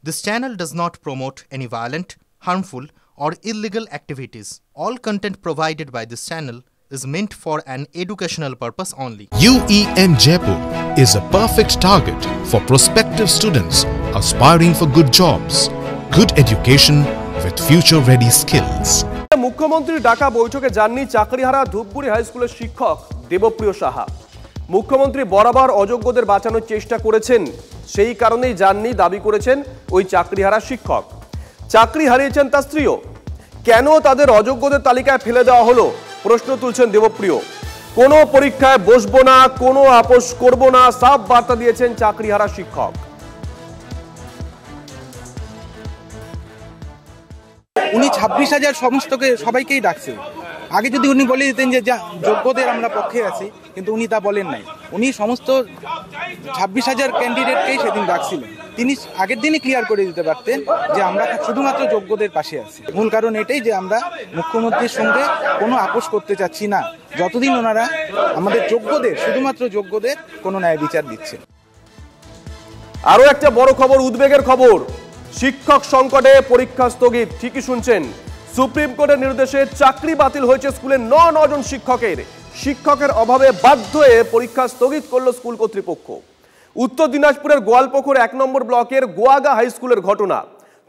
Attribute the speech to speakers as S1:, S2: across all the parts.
S1: This channel does not promote any violent, harmful, or illegal activities. All content provided by this channel is meant for an educational purpose only.
S2: UEM Jaipur is a perfect target for prospective students aspiring for good jobs, good education with future-ready skills.
S3: মুখ্যমন্ত্রীর ডাকা বৈঠকে যাননি চাকরিহারা Dhupguri high স্কুলের শিক্ষক দেবপ্রিয় সাহা। মুখ্যমন্ত্রী বরাবর অযোগ্যদের বাঁচানোর চেষ্টা করেছেন, সেই কারণেই যাননি দাবি করেছেন ওই চাকরিহারা শিক্ষক। চাকরি হারিয়েছেন তার স্ত্রীও। কেন তাদের অযোগ্যদের তালিকায় ফেলে দেওয়া হলো প্রশ্ন তুলছেন দেবপ্রিয়। কোনো পরীক্ষায় বসবো না, কোনো আপোষ করব না, সাফ বার্তা দিয়েছেন চাকরিহারা শিক্ষক।
S4: উনি 26,000 সমস্তকে সবাইকেই ডাকছে। আগে যদি উনি বলে দিতেন যে যোগ্যদের আমরা পক্ষে আছি, কিন্তু উনি তা বলেন নাই। উনি সমস্ত 26,000 ক্যান্ডিডেটকেই সেদিন ডাকছিলেন। তিনি আগের দিনই ক্লিয়ার করে দিতে পারতেন যে আমরা শুধুমাত্র যোগ্যদের পাশে আছি। মূল কারণ এটাই যে আমরা মুখ্যমন্ত্রীর সঙ্গে কোনো আপোষ করতে চাচ্ছি না, যতদিন ওনারা আমাদের যোগ্যদের, শুধুমাত্র যোগ্যদের কোনো ন্যায় বিচার দিচ্ছে।
S3: আরো একটা বড় খবর, উদ্বেগের খবর। শিক্ষক সংকটে পরীক্ষা স্থগিত। ঠিকই শুনছেন, সুপ্রিম কোর্টের নির্দেশে চাকরি বাতিল হয়েছে স্কুলের 9 জন শিক্ষকের। শিক্ষকের অভাবে বাধ্য হয়ে পরীক্ষা স্থগিত করল স্কুল কর্তৃপক্ষ। উত্তর দিনাজপুরের গোয়ালপুকুর 1 নম্বর ব্লকের গোয়াগা হাই স্কুলের ঘটনা।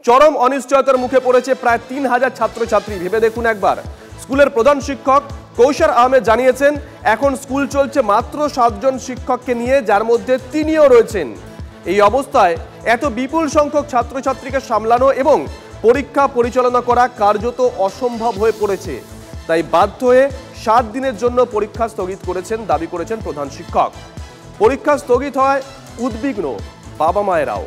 S3: চরম অনিশ্চয়তার মুখে পড়েছে প্রায় 3000 ছাত্রছাত্রী। ভেবে দেখুন একবার। স্কুলের প্রধান শিক্ষক কৌশর আহমেদ জানিয়েছেন, এখন স্কুল চলছে মাত্র 7 জন শিক্ষককে নিয়ে, যার মধ্যে তিনিও রয়েছেন। এই অবস্থায় এত বিপুল সংখ্যক ছাত্রছাত্রীকে সামলানো এবং পরীক্ষা পরিচালনা করা কার্যত অসম্ভব হয়ে পড়েছে। তাই বাধ্য হয়ে 7 দিনের জন্য পরীক্ষা স্থগিত করেছেন, দাবি করেছেন প্রধান শিক্ষক। পরীক্ষা স্থগিত হয় উদ্বিগ্ন বাবা মায়েরাও।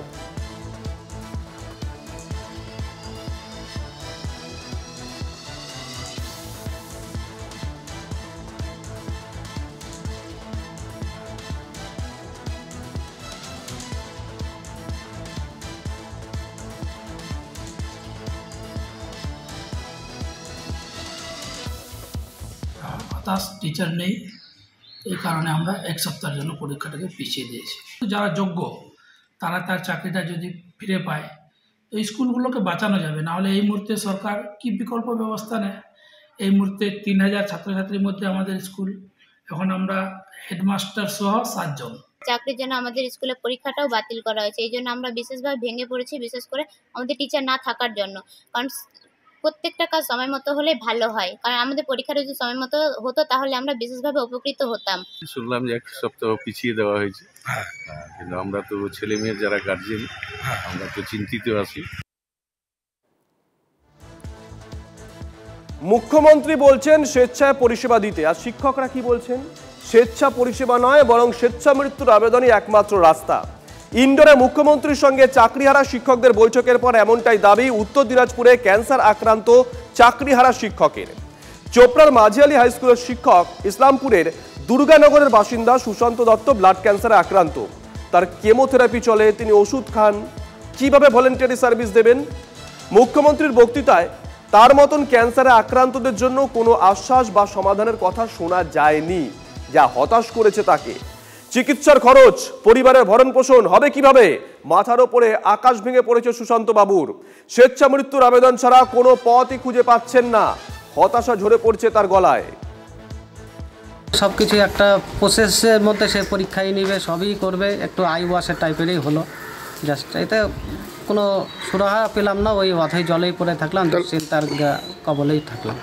S5: টিচার নেই, এই কারণে আমরা 1 সপ্তাহের জন্য পরীক্ষাটাকে পিছিয়ে দিয়েছি। যারা যোগ্য তারা তার চাকরিটা যদি ফিরে পায়, এই স্কুলগুলোকে বাঁচানো যাবে। নাহলে এই মুহূর্তে সরকার কি বিকল্প ব্যবস্থা নেয়? এই মুহূর্তে 3000 ছাত্রছাত্রীর মধ্যে আমাদের স্কুল, এখন আমরা হেডমাস্টার সহ 7 জন।
S6: চাকরির জন্য আমাদের স্কুলে পরীক্ষাটাও বাতিল করা হয়েছে। এই জন্য আমরা বিশেষভাবে ভেঙে পড়েছি, বিশেষ করে আমাদের টিচার না থাকার জন্য। কারণ প্রত্যেকটা কাজ সময় মতো হলে ভালো হয়, কারণ আমাদের পরীক্ষাটা যদি সময় মতো হতো তাহলে আমরা বিশেষভাবে উপকৃত হতাম।
S7: শুনলাম যে 1 সপ্তাহ পিছিয়ে দেওয়া হয়েছে, কিন্তু আমরা তো ছেলে মেয়ের যারা গার্জিয়ান, আমরা তো চিন্তিত আছি।
S3: মুখ্যমন্ত্রী বলছেন স্বেচ্ছায় পরিষেবা দিতে, আর শিক্ষকরা কি বলছেন? স্বেচ্ছা পরিষেবা নয়, বরং স্বেচ্ছা মৃত্যুর আবেদনই একমাত্র রাস্তা। ইন্ডোরে মুখ্যমন্ত্রীর সঙ্গে চাকরিহারা শিক্ষকদের বৈঠকের পর এমনটাই দাবি উত্তর দিনাজপুরে ক্যান্সার আক্রান্ত চাকরিহারা শিক্ষকের। চোপড়ার মাঝিয়ালি হাই স্কুলের শিক্ষক ইসলামপুরের দুর্গানগরের বাসিন্দা সুশান্ত দত্ত ব্লাড ক্যান্সারে আক্রান্ত। তার কেমোথেরাপি চলে, তিনি ওষুধ খান। কিভাবে ভলেন্টারি সার্ভিস দেবেন? মুখ্যমন্ত্রীর বক্তৃতায় তার মতন ক্যান্সারে আক্রান্তদের জন্য কোনো আশ্বাস বা সমাধানের কথা শোনা যায়নি, যা হতাশ করেছে তাকে। চিকিৎসার খরচ, পরিবারের ভরণ পোষণ হবে কিভাবে? মাথার ওপরে আকাশ ভেঙে পড়েছে সুশান্ত বাবুর। স্বেচ্ছা মৃত্যুর আবেদন ছাড়া কোনো পথই খুঁজে পাচ্ছেন না। হতাশা ঝরে পড়ছে তার গলায়।
S8: সবকিছু একটা প্রসেসের মধ্যে, সে পরীক্ষাই নিবে, সবই করবে, একটু আই ওয়াশের টাইপেরই হলো। জাস্ট এতে কোনো সুরাহা পেলাম না, ওই অথই জলেই পড়ে থাকলাম, চিন্তার কবলেই থাকলাম।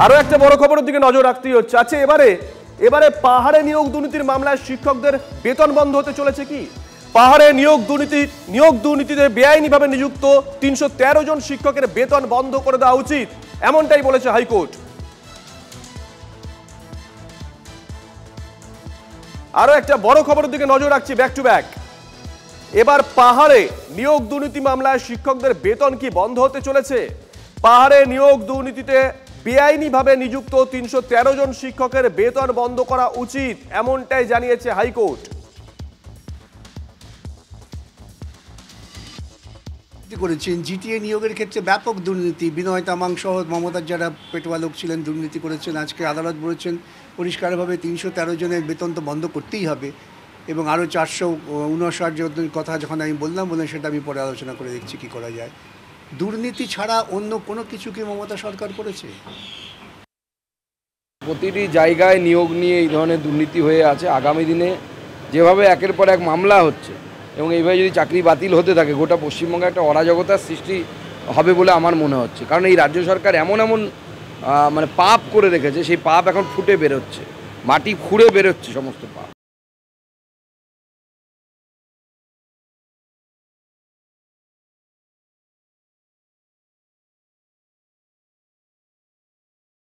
S3: আরো একটা বড় খবরের দিকে নজর রাখতেই হচ্ছে। আচ্ছা, এবারে পাহাড়ে নিয়োগ দুর্নীতির মামলায় শিক্ষকদের বেতন বন্ধ হতে চলেছে কি? পাহাড়ে নিয়োগ দুর্নীতিতে বেআইনিভাবে নিযুক্ত 313 জন শিক্ষকের বেতন বন্ধ করে দেওয়া উচিত, এমনটাই বলেছে হাইকোর্ট। আরো একটা বড় খবরের দিকে নজর রাখছি ব্যাক টু ব্যাক। এবার পাহাড়ে নিয়োগ দুর্নীতি মামলায় শিক্ষকদের বেতন কি বন্ধ হতে চলেছে? পাহাড়ে নিয়োগ দুর্নীতিতে বেআইনিভাবে নিযুক্ত 313 জন শিক্ষকের বেতন বন্ধ করা উচিত, এমনটাই জানিয়েছে হাইকোর্ট।
S9: করেছেন জিটিএ নিয়োগের ক্ষেত্রে ব্যাপক দুর্নীতি, বিনয় তামাং সহ মমতার যারা পেটোয়া লোক ছিলেন দুর্নীতি করেছেন। আজকে আদালত বলেছেন পরিষ্কারভাবে 313 জনের বেতন তো বন্ধ করতেই হবে, এবং আরও 459 জনের কথা যখন আমি বললাম সেটা আমি পরে আলোচনা করে দেখছি কী করা যায়। দুর্নীতি ছাড়া অন্য কোনো কিছু কি মমতা সরকার করেছে?
S10: প্রতিটি জায়গায় নিয়োগ নিয়ে এই ধরনের দুর্নীতি হয়ে আছে। আগামী দিনে যেভাবে একের পর এক মামলা হচ্ছে এবং এইভাবে যদি চাকরি বাতিল হতে থাকে, গোটা পশ্চিমবঙ্গে একটা অরাজকতার সৃষ্টি হবে বলে আমার মনে হচ্ছে। কারণ এই রাজ্য সরকার এমন মানে পাপ করে রেখেছে, সেই পাপ এখন ফুটে বেরোচ্ছে, মাটি খুঁড়ে বেরোচ্ছে সমস্ত পাপ।